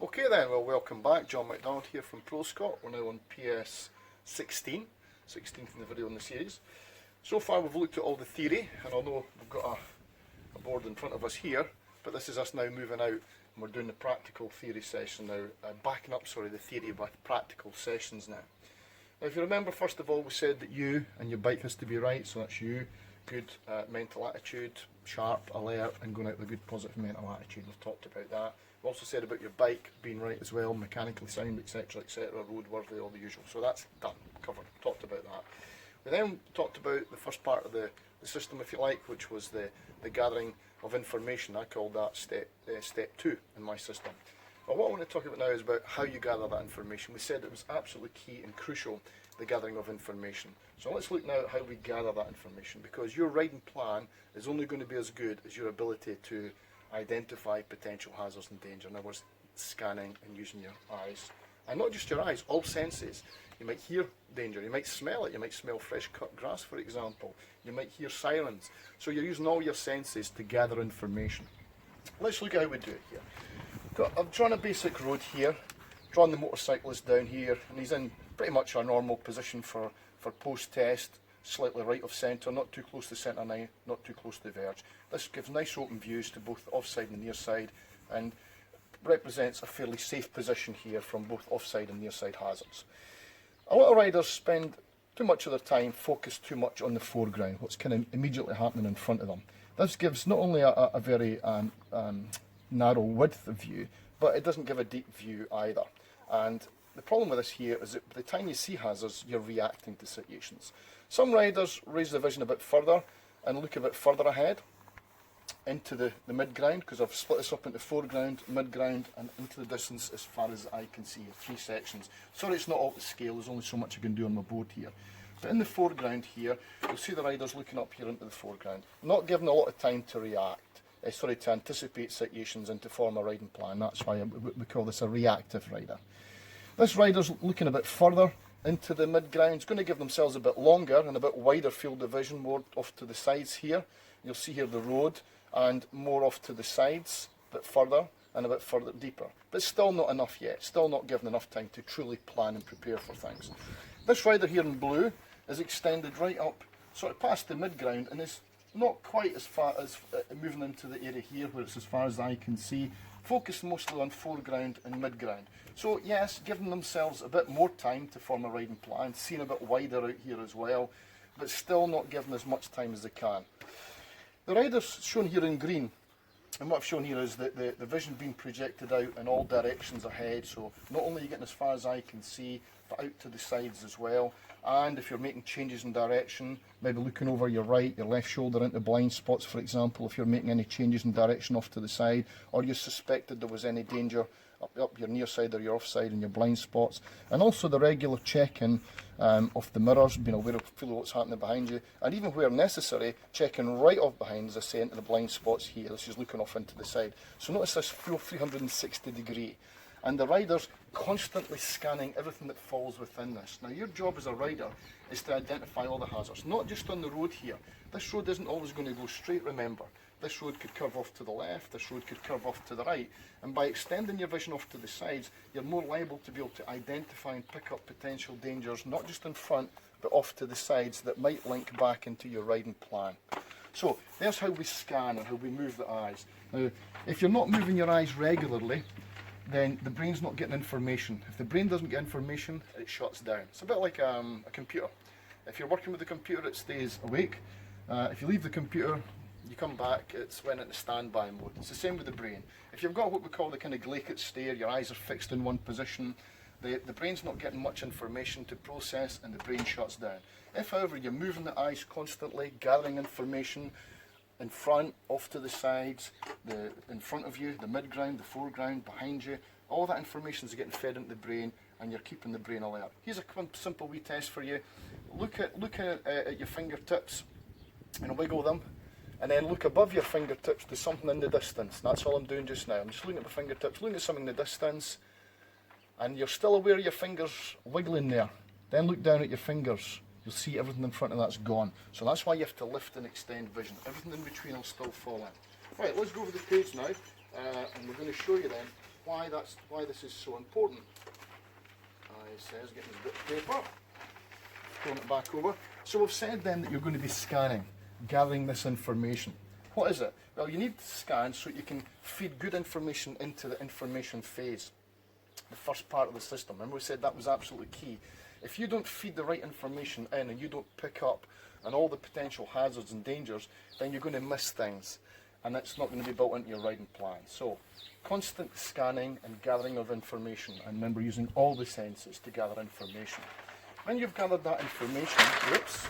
Okay then, well welcome back. John Macdonald here from ProScot. We're now on PS 16, 16th in the video in the series. So far we've looked at all the theory, and although we've got a board in front of us here, but this is us now moving out and we're doing the practical theory session now, backing up the theory with practical sessions now. Now if you remember, first of all we said that you and your bike has to be right, so that's you, good mental attitude, sharp, alert, and going out with a good positive mental attitude. We've talked about that. We've also said about your bike being right as well, mechanically sound, etc, etc, roadworthy, all the usual. So that's done, covered, talked about that. We then talked about the first part of the system, if you like, which was the gathering of information. I called that step 2 in my system. Well, what I want to talk about now is about how you gather that information. We said it was absolutely key and crucial, the gathering of information. So let's look now at how we gather that information, because your riding plan is only going to be as good as your ability to identify potential hazards and danger. In other words, scanning and using your eyes. And not just your eyes, all senses. You might hear danger, you might smell it, you might smell fresh cut grass, for example. You might hear sirens. So you're using all your senses to gather information. Let's look at how we do it here. I've drawn a basic road here, drawn the motorcyclist down here, and he's in pretty much our normal position for post-test, slightly right of centre, not too close to centre line, not too close to the verge. This gives nice open views to both offside and near side, and represents a fairly safe position here from both offside and near side hazards. A lot of riders spend too much of their time focused too much on the foreground, what's kind of immediately happening in front of them. This gives not only a very narrow width of view, but it doesn't give a deep view either. And the problem with this here is that by the time you see hazards, you're reacting to situations. Some riders raise the vision a bit further and look a bit further ahead into the mid-ground, because I've split this up into foreground, mid-ground and into the distance as far as I can see, 3 sections. Sorry it's not all to scale, there's only so much I can do on my board here. But in the foreground here, you'll see the riders looking up here into the foreground, not given a lot of time to react, to anticipate situations and to form a riding plan. That's why we call this a reactive rider. This rider's looking a bit further into the mid-ground. It's going to give themselves a bit longer and a bit wider field of vision, more off to the sides here. You'll see here the road, and more off to the sides, a bit further and a bit further deeper. But still not enough yet, still not given enough time to truly plan and prepare for things. This rider here in blue is extended right up, sort of past the mid-ground, and is not quite as far as moving into the area here where it's as far as I can see, focused mostly on foreground and mid-ground. So yes, giving themselves a bit more time to form a riding plan, seeing a bit wider out here as well, but still not given as much time as they can. The rider's shown here in green, and what I've shown here is that the vision being projected out in all directions ahead, so not only are you getting as far as I can see, but out to the sides as well. And if you're making changes in direction, maybe looking over your right, your left shoulder into blind spots, for example, if you're making any changes in direction off to the side, or you suspected there was any danger up your near side or your offside and your blind spots. And also the regular checking of the mirrors, being aware of what's happening behind you, and even where necessary, checking right off behind, as I say, into the blind spots here. This is looking off into the side. So notice this full 360 degree. And the rider's constantly scanning everything that falls within this. Now your job as a rider is to identify all the hazards, not just on the road here. This road isn't always going to go straight, remember. This road could curve off to the left, this road could curve off to the right, and by extending your vision off to the sides, you're more liable to be able to identify and pick up potential dangers, not just in front, but off to the sides that might link back into your riding plan. So there's how we scan and how we move the eyes. Now, if you're not moving your eyes regularly, then the brain's not getting information. If the brain doesn't get information, it shuts down. It's a bit like a computer. If you're working with the computer, it stays awake. If you leave the computer, you come back, it's went into standby mode. It's the same with the brain. If you've got what we call the kind of glacial stare, your eyes are fixed in one position, the brain's not getting much information to process and the brain shuts down. If, however, you're moving the eyes constantly, gathering information, in front, off to the sides, in front of you, the mid-ground, the foreground, behind you, all that information is getting fed into the brain and you're keeping the brain alert. Here's a simple wee test for you. Look at your fingertips and wiggle them, and then look above your fingertips to something in the distance. That's all I'm doing just now. I'm just looking at my fingertips, looking at something in the distance, and you're still aware of your fingers wiggling there. Then look down at your fingers. You'll see everything in front of that's gone. So that's why you have to lift and extend vision. Everything in between will still fall in. Right, let's go over the page now, and we're going to show you then why this is so important. It says, getting a bit of paper, throwing it back over. So we've said then that you're going to be scanning, gathering this information. What is it? Well, you need to scan so you can feed good information into the information phase, the first part of the system. Remember we said that was absolutely key. If you don't feed the right information in and you don't pick up on all the potential hazards and dangers, then you're going to miss things, and that's not going to be built into your riding plan. So, constant scanning and gathering of information, and remember using all the senses to gather information. When you've gathered that information, whoops,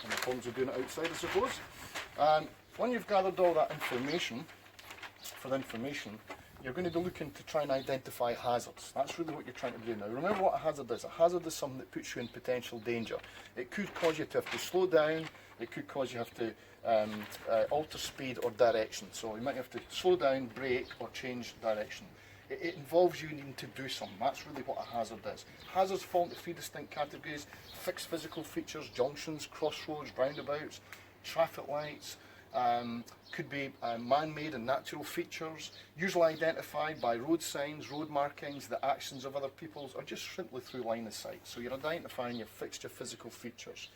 and the phones are doing it outside, I suppose. When you've gathered all that information, you're going to be looking to try and identify hazards. That's really what you're trying to do now. Remember what a hazard is. A hazard is something that puts you in potential danger. It could cause you to have to slow down, it could cause you to have to alter speed or direction. So you might have to slow down, brake, or change direction. It involves you needing to do something. That's really what a hazard is. Hazards fall into three distinct categories: fixed physical features, junctions, crossroads, roundabouts, traffic lights. Could be man-made and natural features, usually identified by road signs, road markings, the actions of other people's, or just simply through line of sight. So you're identifying your fixed physical features.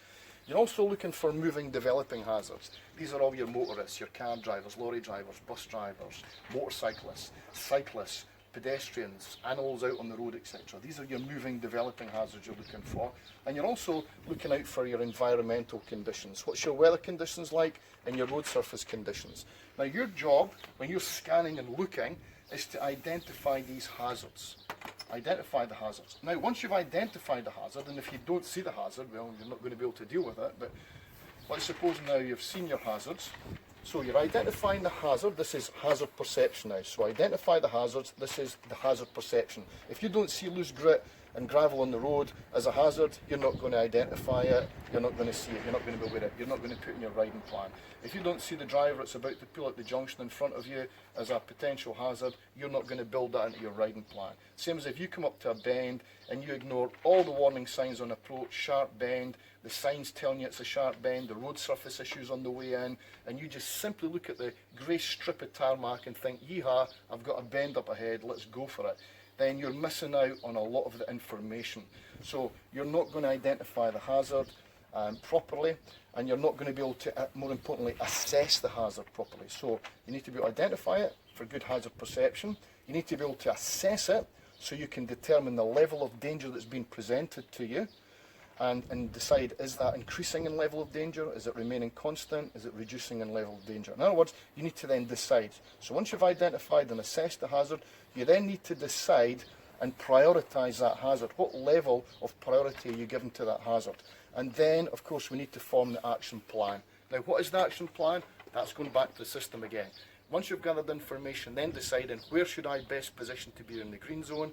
You're also looking for moving, developing hazards. These are all your motorists, your car drivers, lorry drivers, bus drivers, motorcyclists, cyclists, pedestrians, animals out on the road, etc. These are your moving, developing hazards you're looking for. And you're also looking out for your environmental conditions. What's your weather conditions like and your road surface conditions? Now your job, when you're scanning and looking, is to identify these hazards. Identify the hazards. Now once you've identified the hazard, and if you don't see the hazard, well, you're not going to be able to deal with it, but let's suppose now you've seen your hazards. So you're identifying the hazard. This is hazard perception now. So identify the hazards. This is the hazard perception. If you don't see loose grit and gravel on the road as a hazard, you're not going to identify it. You're not going to see it. You're not going to be aware of it. You're not going to put in your riding plan. If you don't see the driver that's about to pull out the junction in front of you as a potential hazard, you're not going to build that into your riding plan. Same as if you come up to a bend and you ignore all the warning signs on approach, sharp bend, the signs telling you it's a sharp bend, the road surface issues on the way in, and you just simply look at the grey strip of tarmac and think, yeehaw, I've got a bend up ahead, let's go for it, then you're missing out on a lot of the information. So you're not going to identify the hazard properly, and you're not going to be able to, more importantly, assess the hazard properly. So you need to be able to identify it for good hazard perception. You need to be able to assess it so you can determine the level of danger that's been presented to you, and decide, is that increasing in level of danger? Is it remaining constant? Is it reducing in level of danger? In other words, you need to then decide. So once you've identified and assessed the hazard, you then need to decide and prioritise that hazard. What level of priority are you giving to that hazard? And then, of course, we need to form the action plan. Now, what is the action plan? That's going back to the system again. Once you've gathered information, then deciding where should I best position to be in the green zone,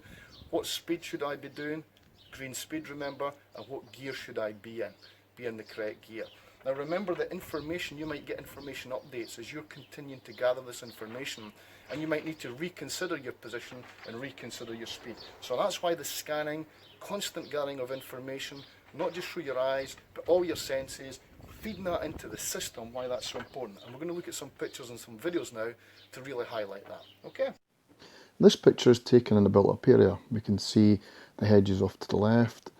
what speed should I be doing, green speed remember, and what gear should I be in the correct gear. Now remember that information, you might get information updates as you're continuing to gather this information, and you might need to reconsider your position and reconsider your speed. So that's why the scanning, constant gathering of information, not just through your eyes, but all your senses, feeding that into the system, why that's so important. And we're going to look at some pictures and some videos now to really highlight that. Okay? This picture is taken in a built-up area. We can see the hedges off to the left,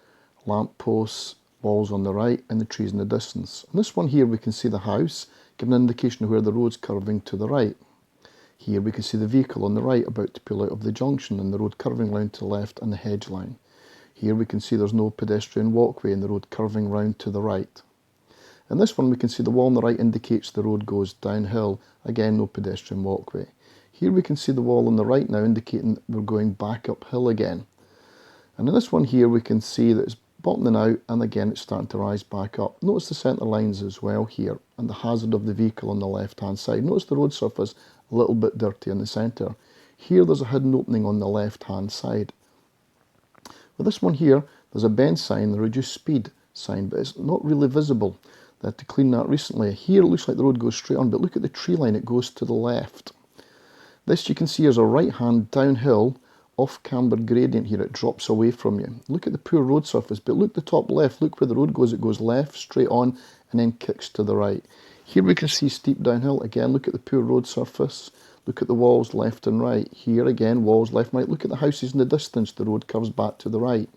lamp posts, walls on the right, and the trees in the distance. On this one here we can see the house, giving an indication of where the road's curving to the right. Here we can see the vehicle on the right about to pull out of the junction, and the road curving round to the left and the hedge line. Here we can see there's no pedestrian walkway and the road curving round to the right. In this one we can see the wall on the right indicates the road goes downhill, again no pedestrian walkway. Here we can see the wall on the right now indicating that we're going back uphill again. And in this one here we can see that it's bottoming out, and again it's starting to rise back up. Notice the centre lines as well here, and the hazard of the vehicle on the left hand side. Notice the road surface a little bit dirty in the centre. Here there's a hidden opening on the left hand side. With this one here, there's a bend sign, the reduced speed sign, but it's not really visible. They had to clean that recently. Here it looks like the road goes straight on, but look at the tree line, it goes to the left. This you can see is a right hand downhill, off camber gradient here, it drops away from you. Look at the poor road surface, but look the top left, look where the road goes, it goes left, straight on, and then kicks to the right. Here we can see steep downhill, again look at the poor road surface, Look at the walls left and right. Here again, walls left and right. Look at the houses in the distance. The road curves back to the right.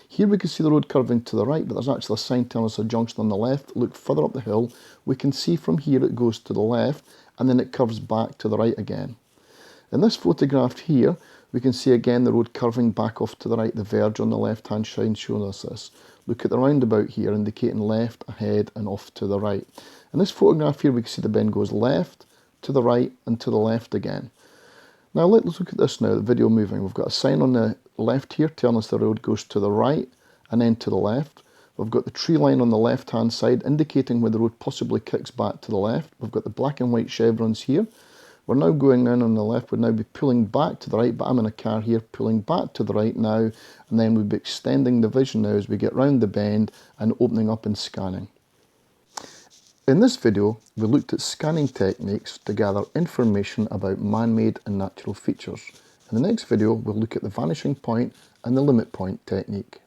Here we can see the road curving to the right, but there's actually a sign telling us a junction on the left. Look further up the hill. We can see from here it goes to the left and then it curves back to the right again. In this photograph here, we can see again the road curving back off to the right, the verge on the left-hand side showing us this. Look at the roundabout here, indicating left, ahead, and off to the right. In this photograph here, we can see the bend goes left, to the right, and to the left again. Now let's look at this now, the video moving. We've got a sign on the left here telling us the road goes to the right, and then to the left. We've got the tree line on the left-hand side, indicating where the road possibly kicks back to the left. We've got the black and white chevrons here. We're now going in on the left, we'd now be pulling back to the right, but I'm in a car here pulling back to the right now, and then we'd be extending the vision now as we get round the bend and opening up and scanning. In this video, we looked at scanning techniques to gather information about man-made and natural features. In the next video, we'll look at the vanishing point and the limit point technique.